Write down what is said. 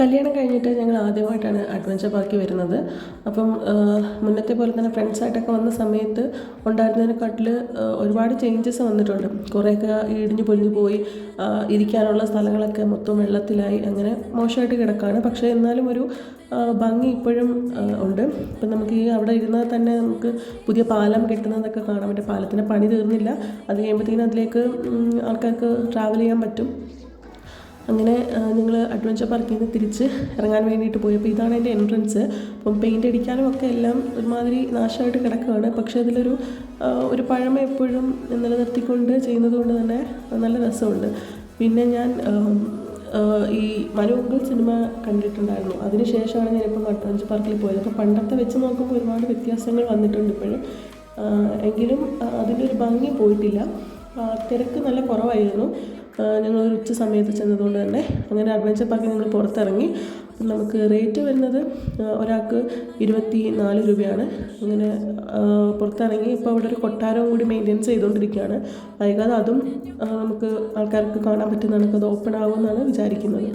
കല്യാണം കഴിഞ്ഞിട്ട് ഞങ്ങൾ ആദ്യമായിട്ടാണ് അഡ്വഞ്ചർ പാർക്കിൽ വരുന്നത്. അപ്പം മുന്നത്തെ പോലെ തന്നെ ഫ്രണ്ട്സായിട്ടൊക്കെ വന്ന സമയത്ത് ഉണ്ടായിരുന്നതിനെക്കാട്ടിൽ ഒരുപാട് ചേഞ്ചസ് വന്നിട്ടുണ്ട്. കുറേയൊക്കെ ഇടിഞ്ഞു പൊളിഞ്ഞു പോയി, ഇരിക്കാനുള്ള സ്ഥലങ്ങളൊക്കെ മൊത്തം വെള്ളത്തിലായി, അങ്ങനെ മോശമായിട്ട് കിടക്കുകയാണ്. പക്ഷേ എന്നാലും ഒരു ഭംഗി ഇപ്പോഴും ഉണ്ട്. ഇപ്പം നമുക്ക് ഈ അവിടെ ഇരുന്നാൽ തന്നെ നമുക്ക് പുതിയ പാലം കെട്ടുന്നതൊക്കെ കാണാൻ പറ്റും. പാലത്തിൻ്റെ പണി തീർന്നില്ല, അത് കഴിയുമ്പോഴത്തേക്കും അതിലേക്ക് ആൾക്കാർക്ക് ട്രാവൽ ചെയ്യാൻ പറ്റും. അങ്ങനെ ഞങ്ങൾ അഡ്വഞ്ചർ പാർക്കിൽ നിന്ന് തിരിച്ച് ഇറങ്ങാൻ വേണ്ടിയിട്ട് പോയി. അപ്പോൾ ഇതാണ് എൻ്റെ എൻട്രൻസ്. അപ്പം പെയിൻ്റ് അടിക്കാനും ഒക്കെ എല്ലാം ഒരുമാതിരി നാശമായിട്ട് കിടക്കുകയാണ്. പക്ഷേ അതിലൊരു ഒരു പഴമ എപ്പോഴും നിലനിർത്തിക്കൊണ്ട് ചെയ്യുന്നത് കൊണ്ട് തന്നെ നല്ല രസമുണ്ട്. പിന്നെ ഞാൻ ഈ മനുവങ്കിൾ സിനിമ കണ്ടിട്ടുണ്ടായിരുന്നു. അതിന് ശേഷമാണ് ഞാനിപ്പം അഡ്വഞ്ചർ പാർക്കിൽ പോയത്. അപ്പോൾ പണ്ടത്തെ വെച്ച് നോക്കുമ്പോൾ ഒരുപാട് വ്യത്യാസങ്ങൾ വന്നിട്ടുണ്ട് ഇപ്പോഴും. എങ്കിലും അതിൻ്റെ ഒരു ഭംഗി പോയിട്ടില്ല. തിരക്ക് നല്ല കുറവായിരുന്നു. ഞങ്ങളൊരു ഉച്ച സമയത്ത് ചെന്നതുകൊണ്ട് തന്നെ. അങ്ങനെ അഡ്വഞ്ചർ പാർക്കിൽ ഞങ്ങൾ പുറത്തിറങ്ങി. അപ്പം നമുക്ക് റേറ്റ് വരുന്നത് ഒരാൾക്ക് 24 രൂപയാണ്. അങ്ങനെ പുറത്തിറങ്ങി. ഇപ്പോൾ അവിടെ ഒരു കൊട്ടാരവും കൂടി മെയിൻ്റെനൻസ് ചെയ്തുകൊണ്ടിരിക്കുകയാണ്. വൈകാതെ അതും നമുക്ക് ആൾക്കാർക്ക് കാണാൻ പറ്റുന്നതാണ്. അത് ഓപ്പൺ ആകുമെന്നാണ് വിചാരിക്കുന്നത്.